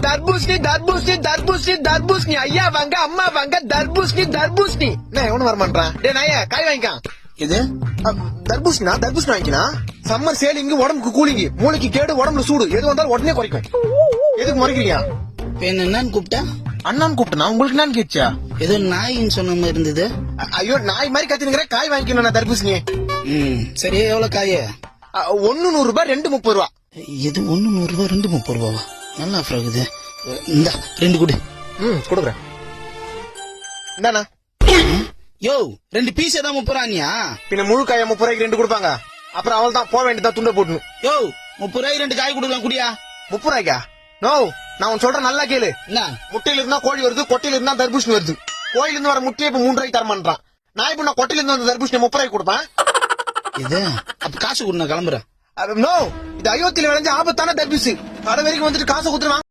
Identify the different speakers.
Speaker 1: தர்பூசணி தர்பூசணி தர்பூசணி தர்பூசணி ஐயா வாங்க அம்மா வாங்க தர்பூசணி தர்பூசணி எவனு வர மாட்டான் டே நாய காய் வாங்கிக்கான்
Speaker 2: இது
Speaker 1: தர்பூசணி வாங்கிக்கலாம் சம்மர் சேலிங் உடம்புக்கு கூலிங் மூளைக்கு கேடு உடம்புல சூடு எது வந்தாலும் உடனே குறைக்கும் எதுக்கு முறைக்கிறீங்க
Speaker 2: என்னன்னு கூப்பிட்டா
Speaker 1: அண்ணான்னு கூப்பிட்டா உங்களுக்கு என்னன்னு கேச்சா
Speaker 2: ஏதோ நாயின்னு சொன்ன மாதிரி இருந்தது.
Speaker 1: ஐயோ நாய் மாதிரி கத்தினுங்கிற காய் வாங்கிக்கணும் தர்பூசணி.
Speaker 2: சரி எவ்வளவு காய?
Speaker 1: 1 100 ரூபாய் 2 30 ரூபா.
Speaker 2: இது 1 100 ரூபாய் 2 30 ரூபாவா? நல்லா ஆஃபர் ஆகுது. இந்த 2 கொடு.
Speaker 1: கொடுக்குறேன். இந்தாண்ணா.
Speaker 2: யோ 2 பீஸ் தான் 30 ரூபாயா?
Speaker 1: பின்ன முழு காய 30 ரூபாய்க்கு 2 கொடுப்பாங்க. அப்புறம் அவள் தான் போக வேண்டியதா துண்டை போட்டு.
Speaker 2: யோ 30 ரூபாய்க்கு 2 காய் கொடுக்கலாம் குடியா?
Speaker 1: 30 ரூபாய்க்கா? நோ நான் உன் சொல்றேன் நல்லா கேளு.
Speaker 2: என்ன
Speaker 1: முட்டையில இருந்தா கோழி வருது, கொட்டையில இருந்தா தர்பூசணி வருது. கோயில இருந்து வர முட்டையை இப்ப 3 ரூபாய்க்கு தரமான்றான். நான் இப்ப நான் கொட்டையில இருந்து வந்த தர்பூசணி 30 ரூபாய்க்கு கொடுப்பேன்.
Speaker 2: இது அப்ப காசு கொடு, நான் கிளம்புறேன்.
Speaker 1: நோ இது அயோத்தியில விளைஞ்ச ஆபத்தான தர்பூசணி. கடை வரைக்கும் வந்துட்டு காசை கொடுத்துருவாங்க.